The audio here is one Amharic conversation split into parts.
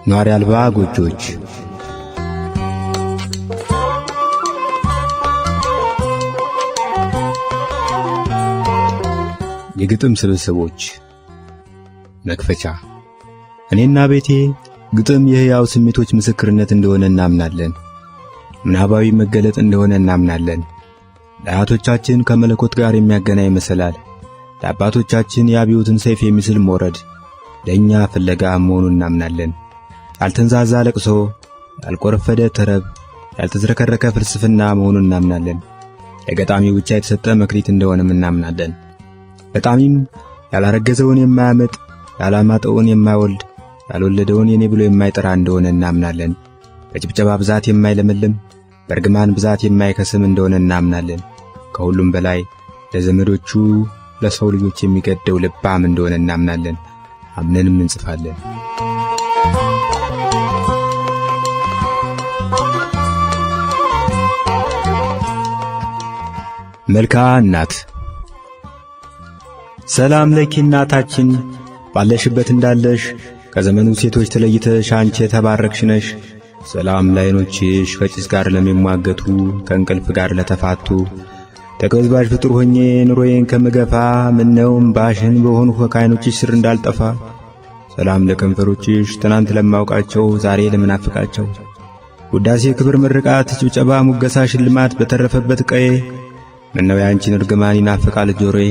ኗሪ አልባ ጎጆች የግጥም ስብስቦች መክፈቻ። እኔና ቤቴ ግጥም የሕያው ስሜቶች ምስክርነት እንደሆነ እናምናለን። ምናባዊ መገለጥ እንደሆነ እናምናለን። ለአያቶቻችን ከመለኮት ጋር የሚያገናኝ መሰላል፣ ለአባቶቻችን የአብዮትን ሰይፍ የሚስል ሞረድ ለእኛ ፍለጋ መሆኑን እናምናለን። ያልተንዛዛ ለቅሶ፣ ያልቆረፈደ ተረብ፣ ያልተዝረከረከ ፍልስፍና መሆኑን እናምናለን። ለገጣሚው ብቻ የተሰጠ መክሊት እንደሆነም እናምናለን። ገጣሚም ያላረገዘውን የማያመጥ፣ ያላማጠውን የማይወልድ፣ ያልወለደውን የኔ ብሎ የማይጠራ እንደሆነ እናምናለን። በጭብጨባ ብዛት የማይለመልም፣ በርግማን ብዛት የማይከስም እንደሆነ እናምናለን። ከሁሉም በላይ ለዘመዶቹ ለሰው ልጆች የሚገደው ልባም እንደሆነ እናምናለን። አምነንም እንጽፋለን። መልካ እናት። ሰላም ለኪ እናታችን፣ ባለሽበት እንዳለሽ ከዘመኑ ሴቶች ተለይተሽ አንቺ የተባረክሽ ነሽ። ሰላም ለዓይኖችሽ ከጭስ ጋር ለሚሟገቱ ከእንቅልፍ ጋር ለተፋቱ። ተቀዝባዥ ፍጡር ሆኜ ኑሮዬን ከምገፋ ምነው እምባሽን በሆንሁ ከዓይኖችሽ ስር እንዳልጠፋ። ሰላም ለከንፈሮችሽ ትናንት ለማውቃቸው ዛሬ ለምናፍቃቸው። ውዳሴ ክብር ምርቃት ጭብጨባ ሙገሳ ሽልማት በተረፈበት ቀዬ ምነው ያንቺን እርግማን ይናፍቃል ጆሮዬ።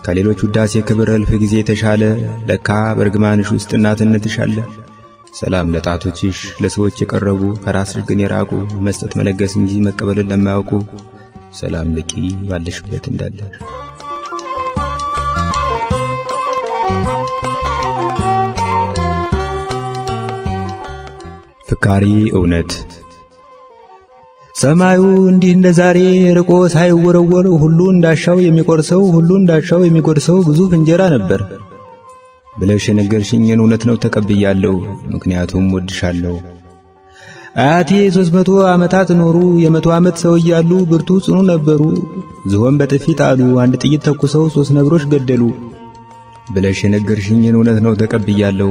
ከሌሎች ውዳሴ ክብር እልፍ ጊዜ ተሻለ ለካ በርግማንሽ ውስጥ እናትነትሽ አለ። ሰላም ለጣቶችሽ ለሰዎች የቀረቡ ከራስሽ ግን የራቁ መስጠት መለገስ እንጂ መቀበልን ለማያውቁ። ሰላም ለኪ ባለሽበት እንዳለሽ። ፍካሪ እውነት። ሰማዩ እንዲህ እንደ ዛሬ ርቆ ሳይወረወር ሁሉ እንዳሻው የሚቆርሰው ሁሉ እንዳሻው የሚጎርሰው ግዙፍ እንጀራ ነበር ብለሽ የነገርሽኝን እውነት ነው ተቀብያለሁ፣ ምክንያቱም ወድሻለሁ። አያቴ 300 ዓመታት ኖሩ፣ የ100 ዓመት ሰው እያሉ ብርቱ ጽኑ ነበሩ። ዝሆን በጥፊ ጣሉ፣ አንድ ጥይት ተኩሰው 3 ነብሮች ገደሉ ብለሽ የነገርሽኝን እውነት ነው ተቀብያለሁ፣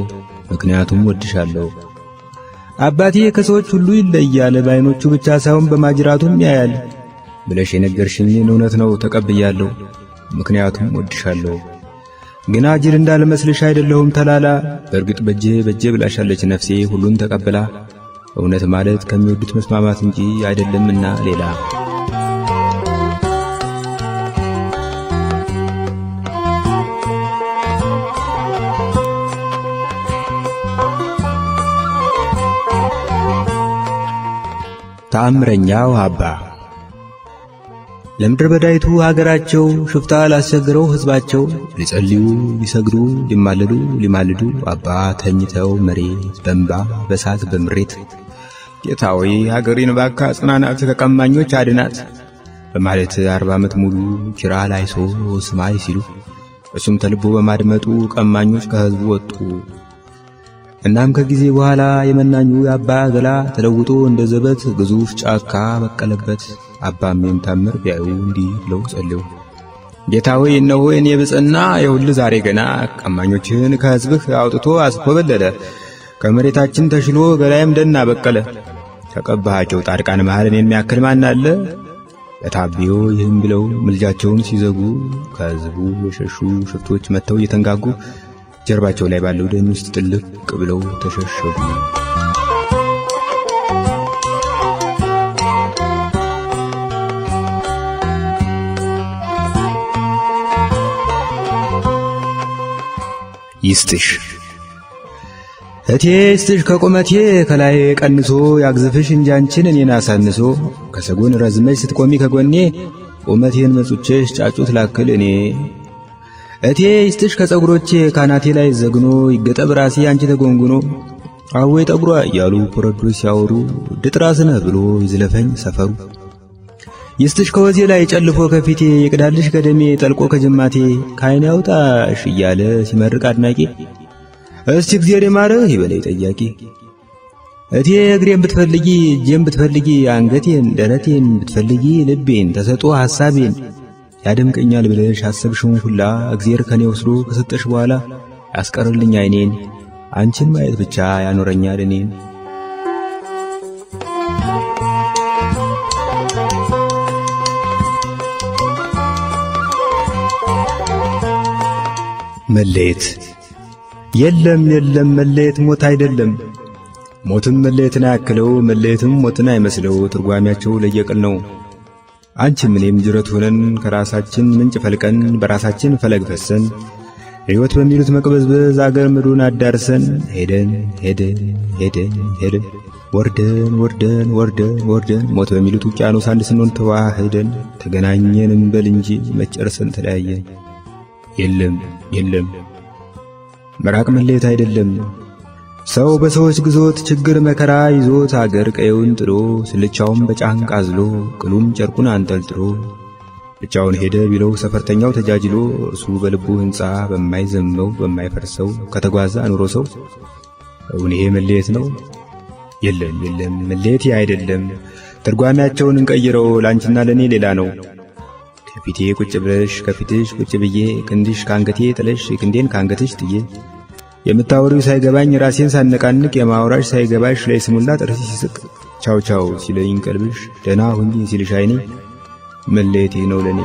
ምክንያቱም ወድሻለሁ። አባቴ ከሰዎች ሁሉ ይለያል፣ በዓይኖቹ ብቻ ሳይሆን በማጅራቱም ያያል ብለሽ የነገርሽኝን እውነት ነው ተቀብያለሁ፣ ምክንያቱም ወድሻለሁ። ግና ጅል እንዳልመስልሽ አይደለሁም ተላላ፣ በእርግጥ በጄ ብላሻለች ነፍሴ ሁሉን ተቀብላ። እውነት ማለት ከሚወዱት መስማማት እንጂ አይደለምና ሌላ። ተአምረኛው አባ። ለምድር በዳይቱ ሀገራቸው ሽፍታ ላስቸግረው ሕዝባቸው ሊጸልዩ ሊሰግዱ ሊማልዱ አባ ተኝተው መሬት በእንባ በሳት በምሬት ጌታዊ ሀገሬን ባካ ጽናናት ከቀማኞች አድናት በማለት 40 ዓመት ሙሉ ኪራ ላይሶ ስማይ ሲሉ እሱም ተልቦ በማድመጡ ቀማኞች ከሕዝቡ ወጡ። እናም ከጊዜ በኋላ የመናኙ የአባ ገላ ተለውጦ እንደ ዘበት ግዙፍ ጫካ በቀለበት። አባም የምታምር ቢያዩ እንዲህ ብለው ጸልዩ፣ ጌታዊ እነሆ የኔ ብጽና የሁሉ ዛሬ ገና ቀማኞችን ከሕዝብህ አውጥቶ አስኮበለለ። ከመሬታችን ተሽሎ በላይም ደና በቀለ። ከቀባሃቸው ጻድቃን መሃል የሚያክል ማን አለ? ለታቢዮ ይህም ብለው ምልጃቸውን ሲዘጉ ከሕዝቡ የሸሹ ሽፍቶች መጥተው እየተንጋጉ ጀርባቸው ላይ ባለው ደን ውስጥ ጥልቅ ብለው ተሸሸጉ። ይስጥሽ እቴ ይስጥሽ ከቁመቴ ከላይ ቀንሶ ያግዝፍሽ እንጂ አንቺን እኔን አሳንሶ። ከሰጎን ረዝመሽ ስትቆሚ ከጎኔ ቁመቴን መጹቼሽ ጫጩት ላክል እኔ። እቴ ይስጥሽ ከጸጉሮቼ ካናቴ ላይ ዘግኖ ይገጠብ ራሴ አንቺ ተጎንጉኖ። አወይ ጠጉሯ እያሉ ኮረዶች ሲያወሩ ድጥራስ ነህ ብሎ ይዝለፈኝ ሰፈሩ። ይስጥሽ ከወዜ ላይ ጨልፎ ከፊቴ ይቅዳልሽ ከደሜ ጠልቆ ከጅማቴ ከዓይኔ ያውጣሽ እያለ ሲመርቅ አድናቂ እስቲ እግዚአብሔር ይማርህ ይበለኝ ጠያቂ። እቴ እግሬን ብትፈልጊ እጄን ብትፈልጊ አንገቴን ደረቴን ብትፈልጊ ልቤን ተሰጦ ሐሳቤን ያደምቀኛል ብለሽ አሰብሽውን ሁላ እግዚአብሔር ከኔ ወስዶ ከሰጠሽ በኋላ ያስቀርልኝ ዓይኔን አንቺን ማየት ብቻ ያኖረኛል እኔን። መለየት የለም የለም መለየት ሞት አይደለም። ሞትም መለየትን አያክለው መለየትም ሞትን አይመስለው። ትርጓሜያቸው ለየቅል ነው። አንቺም እኔም ጅረት ሆነን ከራሳችን ምንጭ ፈልቀን በራሳችን ፈለግ ፈሰን ሕይወት በሚሉት መቅበዝበዝ አገር ምድሩን አዳርሰን ሄደን ሄደን ሄደን ሄደን ወርደን ወርደን ወርደን ወርደን ሞት በሚሉት ውቅያኖስ አንድ ስንሆን ተዋህደን ተገናኘን እንበል እንጂ መጨረሰን ተለያየን። የለም የለም መራቅ መለየት አይደለም። ሰው በሰዎች ግዞት ችግር መከራ ይዞት አገር ቀየውን ጥሎ ስልቻውን በጫንቃ አዝሎ ቅሉም ጨርቁን አንጠልጥሎ ብቻውን ሄደ ቢለው ሰፈርተኛው ተጃጅሎ እርሱ በልቡ ሕንፃ በማይዘመው በማይፈርሰው ከተጓዘ አኑሮ ሰው እውን ይሄ መለየት ነው? የለም የለም መለየት አይደለም። ትርጓሜያቸውን እንቀይረው ላንቺና ለኔ ሌላ ነው። ከፊቴ ቁጭ ብለሽ ከፊትሽ ቁጭ ብዬ ክንድሽ ካንገቴ ጥለሽ ክንዴን ካንገትሽ ጥዬ የምታወሪው ሳይገባኝ ራሴን ሳነቃንቅ የማውራሽ ሳይገባሽ ላይ ስሙላ ጥርስ ሲስቅ ቻው ቻው ሲለኝ ቀልብሽ ደና ሁኚ ሲልሽ ዓይኔ መለየቴ ነው ለኔ።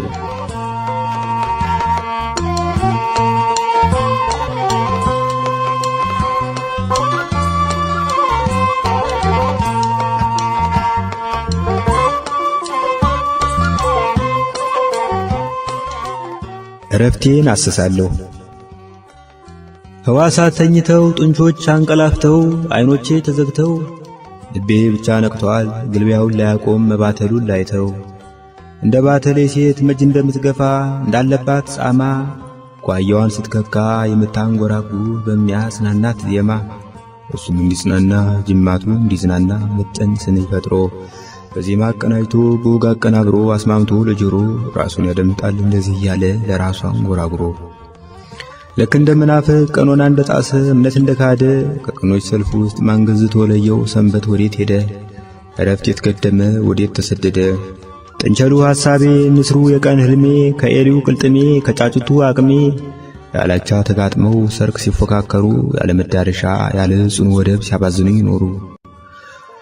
እረፍቴን አስሳለሁ። ሕዋሳት ተኝተው ጡንቾች አንቀላፍተው ዓይኖቼ ተዘግተው ልቤ ብቻ ነቅቷል ግልቢያውን ላያቆም መባተሉን ላይተው እንደ ባተሌ ሴት መጅ እንደምትገፋ እንዳለባት ጻማ ጓያዋን ስትከካ የምታንጎራጉር በሚያጽናናት ዜማ እሱም እንዲጽናና ጅማቱ እንዲዝናና መጠን ስንኝ ፈጥሮ በዜማ አቀናጅቶ በወግ አቀናብሮ አስማምቶ ለጆሮ ራሱን ያደምጣል እንደዚህ እያለ ለራሱ አንጎራጉሮ ልክ እንደ መናፍቅ ቀኖና እንደ ጣሰ እምነት እንደ ካደ ከቀኖች ሰልፍ ውስጥ ማንገዝቶ ለየው ሰንበት ወዴት ሄደ እረፍት የተገደመ ወዴት ተሰደደ ጥንቸሉ ሐሳቤ ንስሩ የቀን ህልሜ ከኤሊው ቅልጥሜ ከጫጭቱ አቅሜ ያላቻ ተጋጥመው ሰርክ ሲፎካከሩ ያለ መዳረሻ ያለ ጽኑ ወደብ ሲያባዝኑኝ ኖሩ።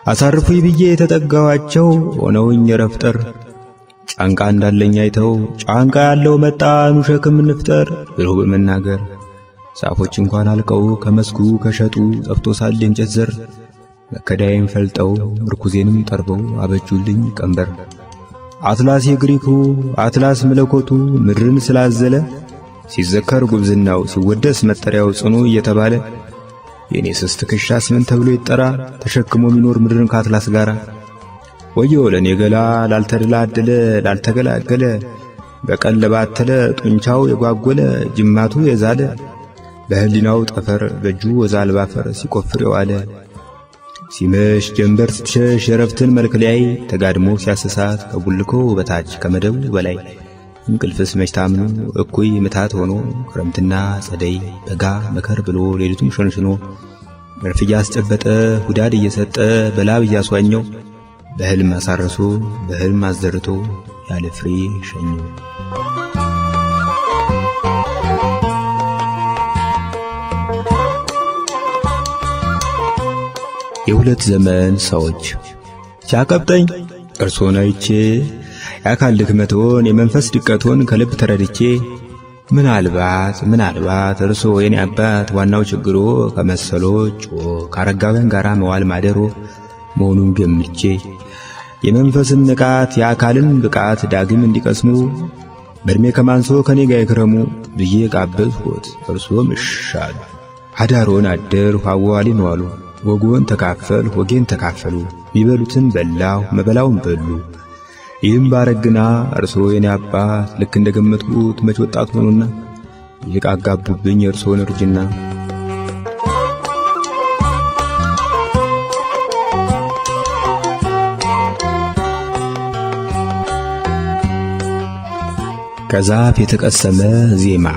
አሳርፉኝ ብዬ የተጠጋዋቸው ሆነውኝ ረፍጠር ጫንቃ እንዳለኝ አይተው ጫንቃ ያለው መጣ ኑ ሸክም እንፍጠር ብሎ በመናገር ዛፎች እንኳን አልቀው ከመስኩ ከሸጡ ጠፍቶ ሳለ እንጨት ዘር መከዳዬን ፈልጠው ምርኩዜንም ጠርበው አበጁልኝ ቀንበር። አትላስ የግሪኩ አትላስ መለኮቱ ምድርን ስላዘለ ሲዘከር ጉብዝናው ሲወደስ መጠሪያው ጽኑ እየተባለ የኔ ስስት ክሻስ ምን ተብሎ ይጠራ ተሸክሞ የሚኖር ምድርን ከአትላስ ጋራ። ወዮ ለኔ ገላ ላልተደላደለ ላልተገላገለ በቀን ለባተለ ጡንቻው የጓጎለ ጅማቱ የዛለ በህሊናው ጠፈር በእጁ ወዛል ባፈር ሲቆፍር የዋለ ሲመሽ ጀንበር ስትሸሽ የረፍትን መልክ ላይ ተጋድሞ ሲያስሳት ከቡልኮ በታች ከመደቡ በላይ እንቅልፍስ መች ታምኑ እኩይ ምታት ሆኖ ክረምትና ጸደይ በጋ መከር ብሎ ሌሊቱም ሸንሽኖ መርፍ እያስጨበጠ ሁዳድ እየሰጠ በላብ እያስዋኘው በህልም አሳርሶ በህልም አዘርቶ ያለ ፍሬ ሸኘው። የሁለት ዘመን ሰዎች ሲያቀብጠኝ እርሶን አይቼ የአካል ድክመቶን የመንፈስ ድቀቶን ከልብ ተረድቼ ምናልባት እርሶ የኔ አባት ዋናው ችግሮ ከመሰሎች ካረጋውያን ጋራ መዋል ማደሮ መሆኑን ገምቼ የመንፈስን ንቃት የአካልን ብቃት ዳግም እንዲቀስሙ በእድሜ ከማንሶ ከኔ ጋር ይክረሙ ብዬ ጋበዝሁት። እርሶም እሻሉ። አዳሮን አደር ሐዋሊን ዋሉ። ወጎን ተካፈል ወጌን ተካፈሉ። ሚበሉትን በላው መበላውን በሉ። ይህም ባረግና እርሶ የኔ አባት ልክ እንደገመትኩት መች ወጣት ሆኑና ይልቅ አጋቡብኝ የእርሶን እርጅና። ከዛፍ የተቀሰመ ዜማ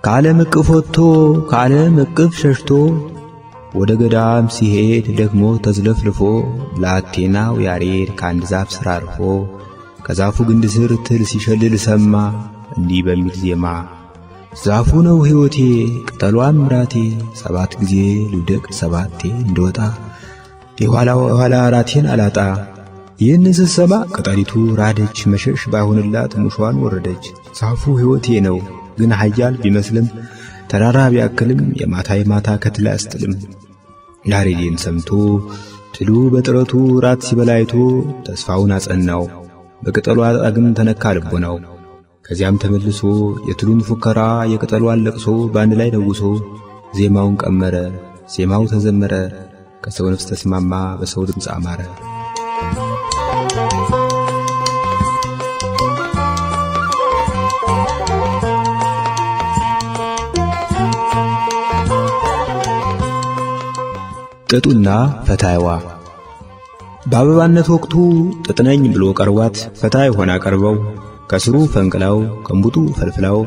ከዓለም እቅፍ ወጥቶ ከዓለም እቅፍ ሸሽቶ ወደ ገዳም ሲሄድ ደግሞ ተዝለፍልፎ ብላቴናው ያሬድ ከአንድ ዛፍ ስር አርፎ ከዛፉ ግንድ ስር ትል ሲሸልል ሰማ እንዲህ በሚል ዜማ ዛፉ ነው ሕይወቴ ቅጠሏም ምራቴ 7 ጊዜ ልውደቅ 7ቴ እንደወጣ የኋላ ራቴን አላጣ። ይህን ስሰማ ቅጠሊቱ ራደች መሸሽ ባይሆንላት ሙሿን ወረደች። ዛፉ ሕይወቴ ነው ግን ኃያል ቢመስልም ተራራ ቢያክልም የማታ ከትል አያስጥልም። ያሬድን ሰምቶ ትሉ በጥረቱ ራት ሲበላይቶ ተስፋውን አጸናው በቅጠሉ አጣግም ተነካ ልቦናው። ከዚያም ተመልሶ የትሉን ፉከራ የቅጠሏን ለቅሶ በአንድ ላይ ለውሶ ዜማውን ቀመረ ዜማው ተዘመረ ከሰው ነፍስ ተስማማ በሰው ድምፅ አማረ። ጥጡና ፈታይዋ በአበባነት ወቅቱ ጥጥነኝ ብሎ ቀርቧት ፈታይ ሆና ቀርበው ከስሩ ፈንቅላው ከእንቡጡ ፈልፍላው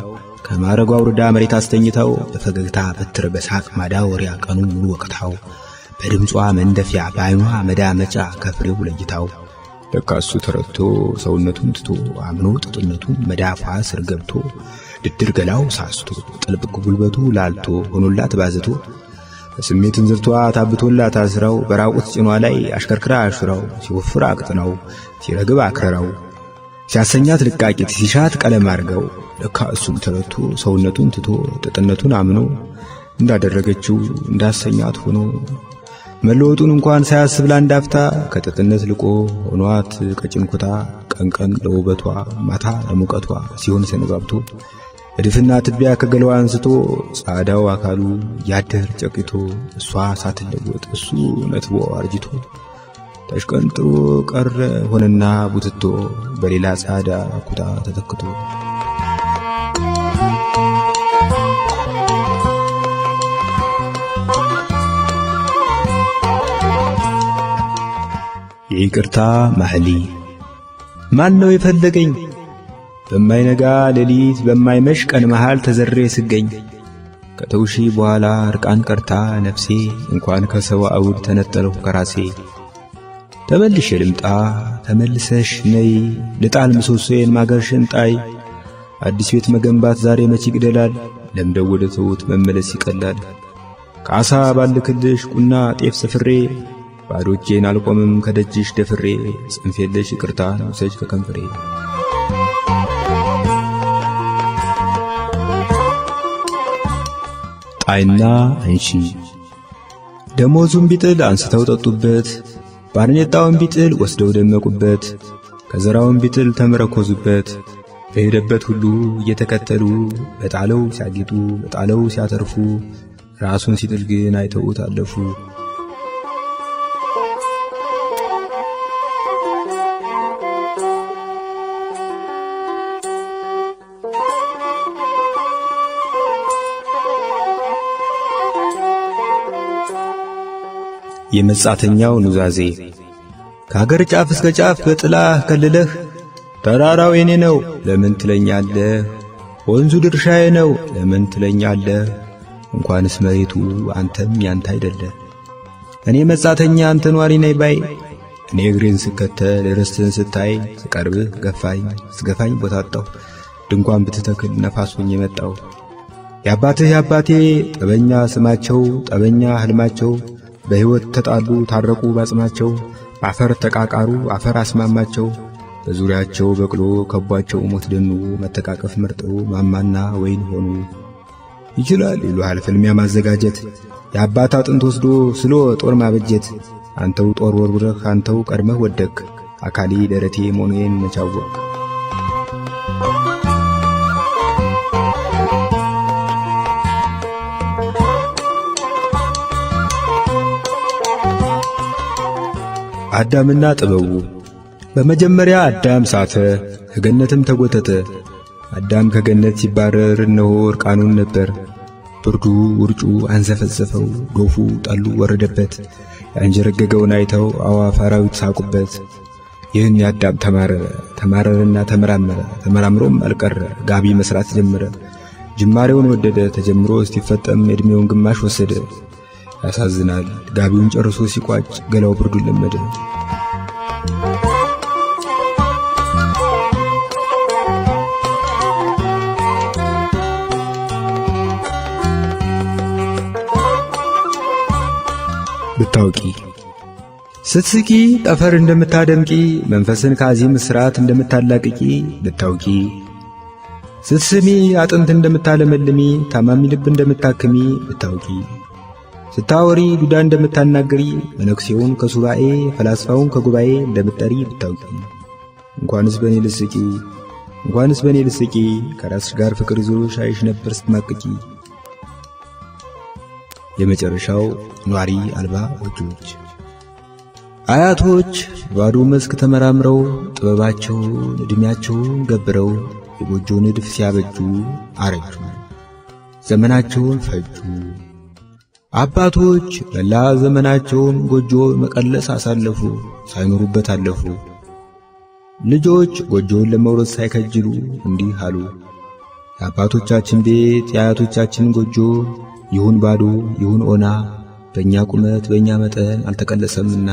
ከማረጓ አውርዳ መሬት አስተኝታው በፈገግታ በትር በሳቅ ማዳወሪያ ቀኑን ሙሉ ወቅታው በድምጿ መንደፊያ በዓይኗ መዳመጫ ከፍሬው ለይታው ለካሱ ተረድቶ ሰውነቱን ትቶ አምኖ ጥጥነቱን መዳፏ ስር ገብቶ ድድር ገላው ሳስቶ ጥልቅ ጉልበቱ ላልቶ ሆኖላት ባዝቶ በስሜትን ዝርቷ ታብቶላት አስራው በራቁት ጭኗ ላይ አሽከርክራ አሽራው ሲወፍር አቅጥናው ሲረግብ አክረራው ሲያሰኛት ልቃቂት ሲሻት ቀለም አርገው ለካሱም ተረድቶ ሰውነቱን ትቶ ጥጥነቱን አምኖ እንዳደረገችው እንዳሰኛት ሆኖ መለወጡን እንኳን ሳያስብ ላንዳፍታ ከጥጥነት ልቆ ሆኗት ቀጭንኩታ ቀንቀን ለውበቷ ማታ ለሙቀቷ ሲሆን ሰነባብቶ እድፍና ትቢያ ከገለዋ አንስቶ ጻዳው አካሉ ያደር ጨቂቶ እሷ ሳትለወጥ እሱ ነትቦ አርጅቶ ተሽቀንጥሮ ቀረ ሆነና ቡትቶ በሌላ ጻዳ ኩታ ተተክቶ የይቅርታ ማህሊ ማን ነው የፈለገኝ በማይነጋ ሌሊት በማይመሽ ቀን መሃል ተዘሬ ስገኝ ከተውሺ በኋላ ርቃን ቀርታ ነፍሴ እንኳን ከሰው አውድ ተነጠለው ከራሴ ተመልሼ ልምጣ ተመልሰሽ ነይ ልጣል ምሰሶዬን ማገርሽን ጣይ አዲስ ቤት መገንባት ዛሬ መች ይግደላል ለምደው ወደ ተውት መመለስ ይቀላል ካሳ ባልክልሽ ቁና ጤፍ ሰፍሬ ባዶ እጄን አልቆምም ከደጅሽ ደፍሬ ጽንፍ የለሽ ይቅርታ ውሰጅ ከከንፈሬ ጣይና አንሺ ደሞዙን ቢጥል አንስተው ጠጡበት ባርኔጣውን ቢጥል ወስደው ደመቁበት ከዘራውን ቢጥል ተመረኮዙበት በሄደበት ሁሉ እየተከተሉ በጣለው ሲያጌጡ በጣለው ሲያተርፉ ራሱን ሲጥል ግን አይተውት አለፉ። የመጻተኛው ኑዛዜ ከሀገር ጫፍ እስከ ጫፍ በጥላህ ከልለህ ተራራው የኔ ነው ለምን ትለኛለህ? ወንዙ ድርሻዬ ነው ለምን ትለኛለህ? እንኳንስ መሬቱ አንተም ያንተ አይደለ። እኔ መጻተኛ አንተ ኗሪ ነኝ ባይ እኔ እግሬን ስከተል ርስትህን ስታይ ስቀርብህ ገፋኝ ስገፋኝ ቦታጣው ድንኳን ብትተክል ነፋሱኝ የመጣው የአባቴ ጠበኛ ስማቸው ጠበኛ ህልማቸው በሕይወት ተጣሉ ታረቁ ባጽማቸው አፈር ተቃቃሩ አፈር አስማማቸው በዙሪያቸው በቅሎ ከቧቸው ሞት ደኑ መተቃቀፍ መርጠው ማማና ወይን ሆኑ። ይችላል ይሉሃል ፍልሚያ ማዘጋጀት የአባት አጥንት ወስዶ ስሎ ጦር ማበጀት አንተው ጦር ወርውረህ አንተው ቀድመህ ወደክ አካሊ ደረቴ ሞኔን መቻወቅ አዳምና ጥበቡ በመጀመሪያ አዳም ሳተ ከገነትም ተጎተተ። አዳም ከገነት ሲባረር እነሆ እርቃኑን ነበር። ብርዱ ውርጩ አንዘፈዘፈው ዶፉ ጠሉ ወረደበት። ያንጀረገገውን አይተው አዋፍ አራዊት ሳቁበት። ይህን ያዳም ተማረረና ተመራመረ ተመራምሮም አልቀረ ጋቢ መስራት ጀመረ። ጅማሬውን ወደደ ተጀምሮ እስቲፈጠም እድሜውን ግማሽ ወሰደ። ያሳዝናል። ጋቢውን ጨርሶ ሲቋጭ ገላው ብርዱን ለመደ። ብታውቂ ስትስቂ ጠፈር እንደምታደምቂ መንፈስን ከአዚም እስራት እንደምታላቅቂ ብታውቂ ስትስሚ አጥንት እንደምታለመልሚ ታማሚ ልብ እንደምታክሚ ብታውቂ ስታወሪ ዱዳ እንደምታናገሪ መነኩሴውን ከሱባኤ ፈላስፋውን ከጉባኤ እንደምትጠሪ ብታውቂ እንኳንስ በኔ ልስቂ ከራስሽ ጋር ፍቅር ይዞሽ አይሽ ነበር ስትማቅቂ። የመጨረሻው ኗሪ አልባ ጎጆዎች። አያቶች ባዶ መስክ ተመራምረው ጥበባቸውን ዕድሜያቸውን ገብረው የጎጆ ንድፍ ሲያበጁ አረጁ፣ ዘመናቸውን ፈጁ። አባቶች መላ ዘመናቸውን ጎጆ መቀለስ አሳለፉ፣ ሳይኖሩበት አለፉ። ልጆች ጎጆውን ለመውረስ ሳይከጅሉ እንዲህ አሉ፣ የአባቶቻችን ቤት የአያቶቻችን ጎጆ ይሁን ባዶ ይሁን ኦና፣ በእኛ ቁመት በእኛ መጠን አልተቀለሰምና